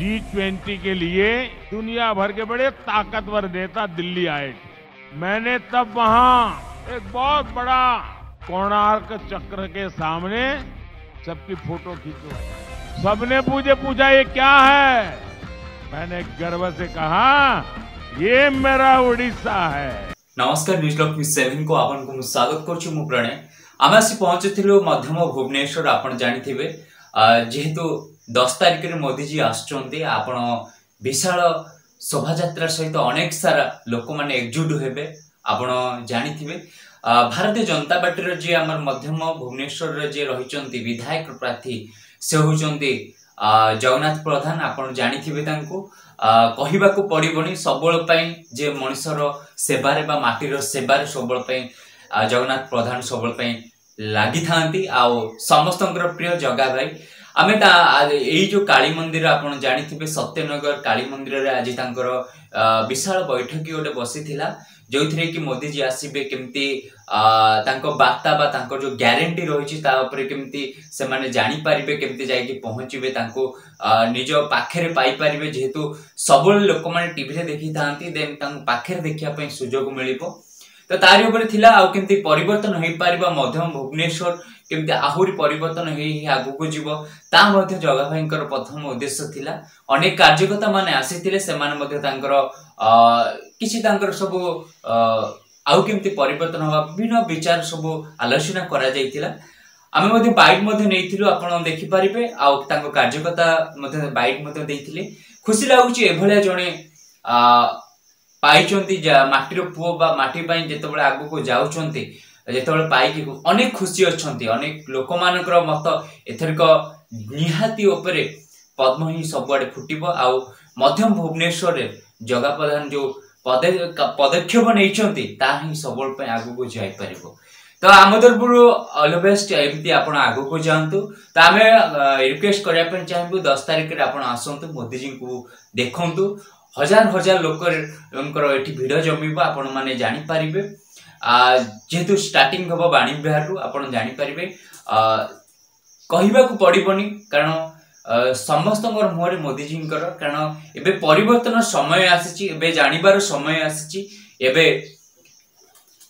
G20 के लिए दुनिया भर के बड़े ताकतवर नेता दिल्ली आए थे। मैंने तब वहां एक बहुत बड़ा कोणार्क चक्र के सामने सबकी फोटो खींचवाई। सबने मुझे पूछा ये क्या है? मैंने गर्व से कहा ये मेरा उड़ीसा है। नमस्कार न्यूज़लॉक न्यूज़ 7 को आपन को स्वागत करछु मु प्रणय। आमे आसी पहुंचथिलु मध्यम भुवनेश्वर। आपन जानिथिबे जेहेतु 10 तारिख रे मोदी जी आछचंती, आपन विशाल शोभा यात्रा सहित अनेक सारा लोक माने एकजुट हेबे। आपन जानिथिबे भारतीय जनता पार्टी रो जे हमर मध्यम भुवनेश्वर रे जे रहिचंती विधायक प्रार्थी से होचंती जगन्नाथ प्रधान। आपन जानिथिबे तांको कहिबा को पड़िबनी सबल पई जे मनुष्यर सेबारे बा माटीर सेबारे सबल पई जगन्नाथ प्रधान सबल पई लागि थांती। आ समस्तंकर प्रिय जगा भाई आमे ता एई जो काली मंदिर आपन जानिथिबे सत्यनगर काली मंदिर रे आज तांकर विशाल बैठकी ओटे बसिथिला, जोइथरे कि मोदी जी आसीबे केमती तांको बार्ता बा तांको जो ग्यारंटी रहिछि ता ऊपर केमती से माने जानि पारिबे, केमती जाई कि पहुंचीबे, तांको निज पाखरे पाई पारिबे। जेहेतु सबल लोक माने टीवी रे देखि थांती देन तांको पाखरे देखिया पई सुजोग मिलिबो। तो तारि ऊपर थिला आ केमती परिवर्तन होई पारिबा मध्यम भुवनेश्वर केमती आहुरी परिवर्तन होई आगु को जीवो ता मध्ये जगा भाईंकर प्रथम उद्देश्य थिला। अनेक कार्यकर्ता माने आसीथिले, से माने मध्ये तांकर किछि तांकर सब आउ केमती परिवर्तन होबा विभिन्न विचार सब आलोचना करा जायतिला। आमे मध्ये बाइट मध्ये नेइथिलु, आपण देखि पारिबे। आ तांको कार्यकर्ता मध्ये बाइट मध्ये देइथिले। खुशी लागुची एभलिया जणे पाइचंती माटीर पुओ बा माटी पई जेतबेले आगु को जाउचंती, जेतबेले पाइकी अनेक खुशी अछंती। अनेक लोक मानकर मत एथरक निहाती उपरे पद्म ही सबआडे फुटिबो। आ मध्यम भुवनेश्वर रे जगा प्रधान जो पदक्षेप नैचंती ता ही सबल पे आगु को जाई परिबो। तो आमदरपुर ऑल बेस्ट एमती आपण आगु को जानतु। तो आमे रिक्वेस्ट करिया पे चाहबो 10 तारिख रे आपण आसंतु, मोदी जी को देखंतु। हजार हजार लोकर एठी भिड जमिबो, आपण माने जानि पारिबे। जेहेतु स्टार्टिंग हबो बाणी बिहार रु, आपण जानि पारिबे। कहिबा को पड़िबनी कारण समस्तंगर मुहरे मोदी जी कर, कारण एबे परिवर्तन समय आसीची, एबे जानिबार समय आसीची। एबे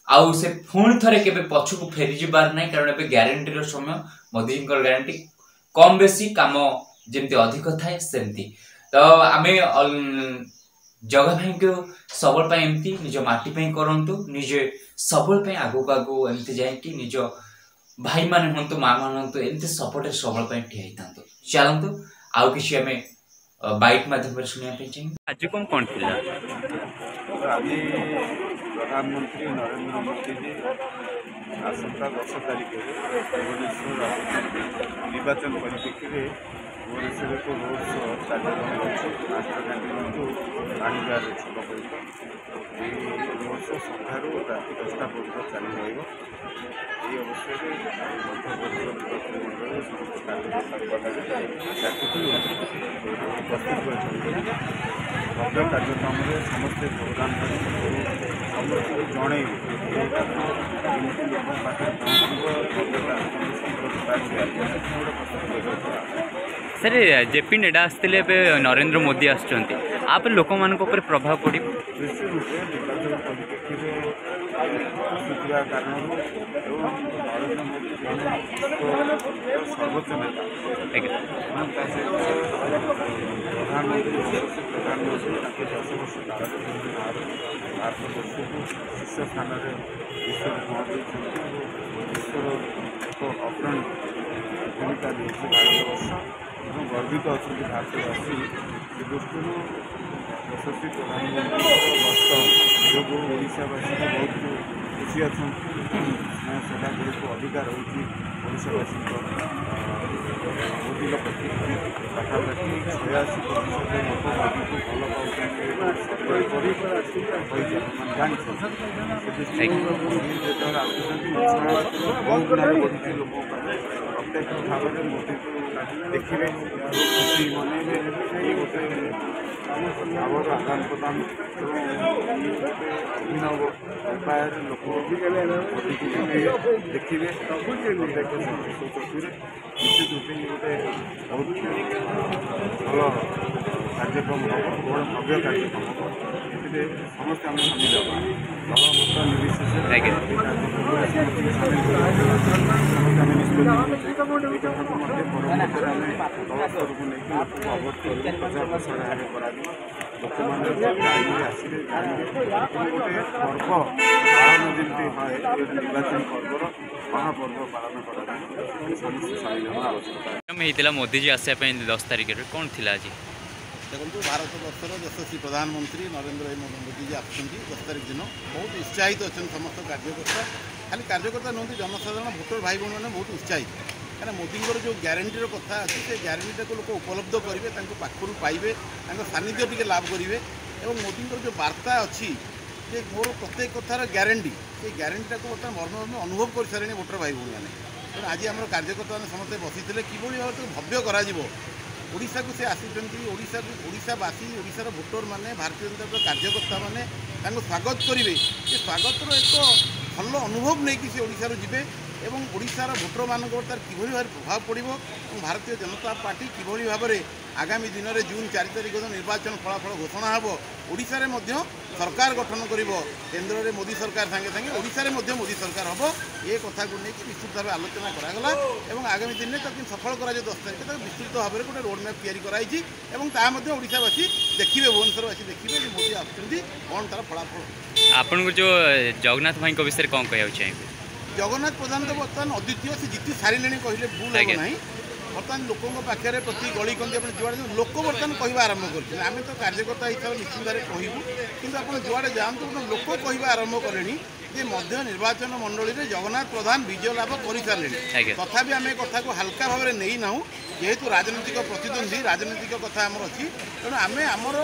आउ से पुणी थरे केबे पछकु फेरी जिबार नै, कारण एबे ग्यारंटी रो समय मोदी जी कर ग्यारंटी कम बेसी काम जेमती अधिक थाए सेमती। तो आमे जगह भाई को सबल पे एमती निज माटी पे करंतु, निज सबल पे आगु आगु एमती जाय कि निज भाई माने हंतु मां मान हंतु एमती सपोर्ट सबल पे ठिया हितांतु। चलंतु आउ किछि हमें बाइट माध्यम पर सुनिया पे चाहिए। आज कोन थिला आज प्रधानमंत्री नरेंद्र मोदी जी आसंता 10 तारिख भुवनेश्वर निर्वाचन परिप्रेक्षी भुवनेश्वर को रोड शो कार्यक्रम राष्ट्र गांधी पाणीगार छक पर्यटन रोड शो सन्धार राति 10टा पर्यटन चालू रही। अवसर में मध्यप्रदेश समस्त उपस्थित भव्य कार्यक्रम में समस्ते योगदान कर समस्त जनइबे लोक पाखे सर जेपी नेडा आसते नरेंद्र मोदी आसुँच आप लोक मान प्रभाव पड़ निश्चित रूपे निर्वाचन परिप्रेक्षी कारण नरेंद्र मोदी सर्वोच्च नेता प्रधानमंत्री प्रधानमंत्री 10 वर्ष काल भारत वर्ष को शीर्ष स्थान में विश्व पहुँचे विश्वर एक अग्रणी भूमिका देखिए भारत वर्ष और गर्वित अच्छा भारतवासी। से दृष्टि यशस्वी प्रधानमंत्री गस्त जो ओडावासी बहुत खुशी अच्छा स्नेह सेवा गुड़ी अधिकार रही ओडावासी मोदी प्रति पाखापाखि 86% लोक मोदी को भल पाँच जो आसुँच बहुत गुण बढ़ी लोक प्रत्येक भाव में मोदी को देखिए खुशी मनइबे। गोटे भावर आदान प्रदान अभिनव उपाय लोक मोदी को देखिए प्रत्येक चतुर्थी निश्चित रूपे गोटे बहुत भल କାର୍ଯ୍ୟକ୍ରମ ହେବ, ବଡ଼ ଭବ୍ୟ କାର୍ଯ୍ୟକ୍ରମ ହେବ। ଏଥିରେ ସମସ୍ତେ ଆମେ ସାମିଲ ହେବା, ଦଳ ମତ ନିର୍ବିଶେଷରେ ଏ କାର୍ଯ୍ୟକ୍ରମରେ ସମସ୍ତଙ୍କୁ ସାମିଲ କରିବା। ସମସ୍ତେ ଆମେ ନିଷ୍ପତ୍ତି ନେଉଛୁ। ଏ କଥାକୁ ମଧ୍ୟ ପରବର୍ତ୍ତୀରେ ଆମେ ଦଳ ସ୍ତରକୁ ନେଇକି ଲୋକଙ୍କୁ ଅବଗତ କରିବୁ, ପ୍ରଚାର ପ୍ରସାର ଭାବେ କରାଯିବ। ଲୋକମାନେ ଲାଇନରେ ଆସିଲେ ଜାଣିବେ ଗୋଟେ ପର୍ବ ପାଳନ ଯେମିତି হয়, ଗୋଟେ ନିର୍ବାଚନୀ ପର୍ବର ମହାପର୍ବ ପାଳନ କରାଯିବ। ସମସ୍ତେ ସାମିଲ ହେବାର ଆବଶ୍ୟକତା ହେଇଥିଲା ମୋଦିଜୀ ଆସିବା ପାଇଁ 10 ତାରିଖରେ କ'ଣ ଥିଲା ଆଜି? ଦେଖନ୍ତୁ ଭାରତବର୍ଷର ଯଶସ୍ୱୀ ପ୍ରଧାନମନ୍ତ୍ରୀ ନରେନ୍ଦ୍ର ମୋଦିଜୀ ଆସୁଛନ୍ତି 10 ତାରିଖ ଦିନ। ବହୁତ ଉତ୍ସାହିତ ଅଛନ୍ତି ସମସ୍ତ କାର୍ଯ୍ୟକର୍ତ୍ତା। ଖାଲି କାର୍ଯ୍ୟକର୍ତ୍ତା ନୁହନ୍ତି, ଜନସାଧାରଣ ଭୋଟର ଭାଇ ଭଉଣୀମାନେ ବହୁତ ଉତ୍ସାହିତ। କାରଣ ମୋଦିଙ୍କର ଯେଉଁ ଗ୍ୟାରେଣ୍ଟିର କଥା ଅଛି, ସେ ଗ୍ୟାରେଣ୍ଟିଟାକୁ ଲୋକ ଉପଲବ୍ଧ କରିବେ, ତାଙ୍କ ପାଖରୁ ପାଇବେ, ତାଙ୍କ ସାନ୍ନିଧ୍ୟ ଟିକେ ଲାଭ କରିବେ। ଏବଂ ମୋଦିଙ୍କର ଯେଉଁ ବାର୍ତ୍ତା ଅଛି ଯେ ମୋର ପ୍ରତ୍ୟେକ କଥାର ଗ୍ୟାରେଣ୍ଟି, ସେ ଗ୍ୟାରେଣ୍ଟିଟାକୁ ବର୍ତ୍ତମାନ ମର୍ମ ଅନୁଭବ କରିସାରିଲେଣି ଭୋଟର ଭାଇ ଭଉଣୀମାନେ। ତେଣୁ ଆଜି ଆମର କାର୍ଯ୍ୟକର୍ତ୍ତାମାନେ ସମସ୍ତେ ବସିଥିଲେ କିଭଳି ଭାବରେ ତାକୁ ଭବ୍ୟ କରାଯିବ। ଓଡ଼ିଶାକୁ ସେ ଆସିଛନ୍ତି, ଓଡ଼ିଶାବାସୀ, ଓଡ଼ିଶାର ଭୋଟରମାନେ, ଭାରତୀୟ ଜନତା ପାର୍ଟିର କାର୍ଯ୍ୟକର୍ତ୍ତାମାନେ ତାଙ୍କୁ ସ୍ୱାଗତ କରିବେ। ସେ ସ୍ୱାଗତର ଏକ ଭଲ ଅନୁଭବ ନେଇକି ସେ ଓଡ଼ିଶାରୁ ଯିବେ ଏବଂ ଓଡ଼ିଶାର ଭୋଟରମାନଙ୍କ ଉପରେ ତାର କିଭଳି ଭାବରେ ପ୍ରଭାବ ପଡ଼ିବ ଏବଂ ଭାରତୀୟ ଜନତା ପାର୍ଟି କିଭଳି ଭାବରେ ଆଗାମୀ ଦିନରେ ଜୁନ୍ 4 ତାରିଖ ଦିନ ନିର୍ବାଚନ ଫଳାଫଳ ଘୋଷଣା ହେବ, ଓଡ଼ିଶାରେ ମଧ୍ୟ ସରକାର ଗଠନ କରିବ, କେନ୍ଦ୍ରରେ ମୋଦି ସରକାର ସାଙ୍ଗେ ସାଙ୍ଗେ ଓଡ଼ିଶାରେ ମଧ୍ୟ ମୋଦି ସରକାର ହେବ, ଏ କଥାକୁ ନେଇକି ବିସ୍ତୃତ ଭାବେ ଆଲୋଚନା କରାଗଲା ଏବଂ ଆଗାମୀ ଦିନରେ ତାକୁ ସଫଳ କରାଯିବ। 10 ତାରିଖ ତାକୁ ବିସ୍ତୃତ ଭାବରେ ଗୋଟେ ରୋଡ୍ ମ୍ୟାପ୍ ତିଆରି କରାଯାଇଛି ଏବଂ ତାହା ମଧ୍ୟ ଓଡ଼ିଶାବାସୀ ଦେଖିବେ, ଭୁବନେଶ୍ୱରବାସୀ ଦେଖିବେ ଯେ ମୋଦି ଆସୁଛନ୍ତି, କ'ଣ ତାର ଫଳାଫଳ। ଆପଣଙ୍କୁ ଯେଉଁ ଜଗନ୍ନାଥ ଭାଇଙ୍କ ବିଷୟରେ କ'ଣ କହିବାକୁ ଚାହିଁବେ? ଜଗନ୍ନାଥ ପ୍ରଧାନ ତ ବର୍ତ୍ତମାନ ଅଦ୍ୱିତୀୟ, ସେ ଜିତି ସାରିଲେଣି କହିଲେ ଭୁଲ ହେବ ନାହିଁ। ବର୍ତ୍ତମାନ ଲୋକଙ୍କ ପାଖରେ ପ୍ରତି ଗଳି କନ୍ଦି ଆପଣ ଯୁଆଡ଼େ ଲୋକ ବର୍ତ୍ତମାନ କହିବା ଆରମ୍ଭ କରିଛନ୍ତି। ଆମେ ତ କାର୍ଯ୍ୟକର୍ତ୍ତା ହିସାବରେ ନିଶ୍ଚିନ୍ତରେ କହିବୁ, କିନ୍ତୁ ଆପଣ ଯୁଆଡ଼େ ଯାଆନ୍ତୁ ଲୋକ କହିବା ଆରମ୍ଭ କଲେଣି ଯେ ମଧ୍ୟ ନିର୍ବାଚନ ମଣ୍ଡଳୀରେ ଜଗନ୍ନାଥ ପ୍ରଧାନ ବିଜୟ ଲାଭ କରିସାରିଲେଣି। ତଥାପି ଆମେ କଥାକୁ ହାଲକା ଭାବରେ ନେଇନାହୁଁ, ଯେହେତୁ ରାଜନୈତିକ ପ୍ରତିଦ୍ୱନ୍ଦ୍ୱୀ, ରାଜନୈତିକ କଥା ଆମର ଅଛି। ତେଣୁ ଆମେ ଆମର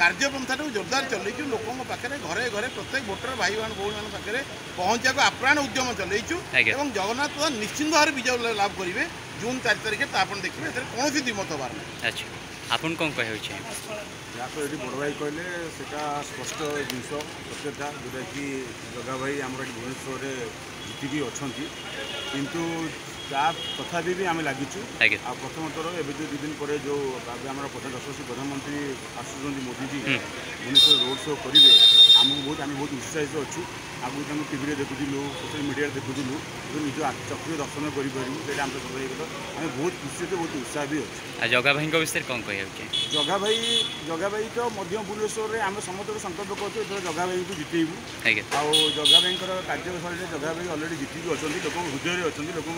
କାର୍ଯ୍ୟପନ୍ଥାଟାକୁ ଜୋରଦାର ଚଲେଇଛୁ, ଲୋକଙ୍କ ପାଖରେ ଘରେ ଘରେ ପ୍ରତ୍ୟେକ ଭୋଟର ଭାଇ ଭଉଣୀମାନଙ୍କ ପାଖରେ ପହଞ୍ଚିବାକୁ ଆପ୍ରାଣ ଉଦ୍ୟମ ଚଲେଇଛୁ ଏବଂ ଜଗନ୍ନାଥ ପ୍ରଧାନ ନିଶ୍ଚିନ୍ତ ଭାବରେ ବିଜୟ ଲାଭ କରିବେ ଜୁନ୍ 4 ତାରିଖରେ। ତା ଆପଣ ଦେଖିବେ, ଏଥିରେ କୌଣସି ଦ୍ୱିମତ ହେବାର ନାହିଁ। ଆଚ୍ଛା, ଆପଣ କ'ଣ କହିବାକୁ ଚାହିଁବେ? ଯାହା ତ ଏଠି ବଡ଼ ଭାଇ କହିଲେ ସେଇଟା ସ୍ପଷ୍ଟ ଜିନିଷ ସତ୍ୟତା, ଯେଉଁଟାକି ଜଗା ଭାଇ ଆମର ଏଠି ଭୁବନେଶ୍ୱରରେ ଜିତିକି ଅଛନ୍ତି, କିନ୍ତୁ ତା ତଥାପି ବି ଆମେ ଲାଗିଛୁ। ଆଉ ପ୍ରଥମଥର ଏବେ ଯେଉଁ 2 ଦିନ ପରେ ଯେଉଁ ଆମର ଯଶସ୍ୱୀ ପ୍ରଧାନମନ୍ତ୍ରୀ ଆସୁଛନ୍ତି ମୋଦିଜୀ ଭୁବନେଶ୍ୱର ରୋଡ୍ ଶୋ କରିବେ, ଆମେ ବହୁତ ଉତ୍ସାହିତ ଅଛୁ। ଆଗକୁ ତାଙ୍କୁ ଟିଭିରେ ଦେଖୁଥିଲୁ, ସୋସିଆଲ ମିଡ଼ିଆରେ ଦେଖୁଥିଲୁ, ନିଜ ଚକ୍ଷୁରେ ଦର୍ଶନ କରିପାରିବୁ, ସେଇଟା ଆମ ସହିତ ହେଇଗଲା। ଆମେ ବହୁତ ଖୁସି ଅଛୁ, ବହୁତ ଉତ୍ସାହ ବି ଅଛୁ। ଆଉ ଜଗା ଭାଇଙ୍କ ବିଷୟରେ କ'ଣ କହିବାକୁ ଚାହିଁବେ? ଜଗା ଭାଇ ତ ମଧ୍ୟ ଭୁବନେଶ୍ୱରରେ ଆମେ ସମସ୍ତଙ୍କୁ ସଂକଳ୍ପ କରୁଛୁ ଏଥର ଜଗା ଭାଇଙ୍କୁ ଜିତେଇବୁ। ଆଉ ଜଗା ଭାଇଙ୍କର କାର୍ଯ୍ୟଶୈଳୀରେ ଜଗା ଭାଇ ଅଲରେଡ଼ି ଜିତିକି ଅଛନ୍ତି, ଲୋକଙ୍କ ହୃଦୟରେ ଅଛନ୍ତି, ଲୋକଙ୍କ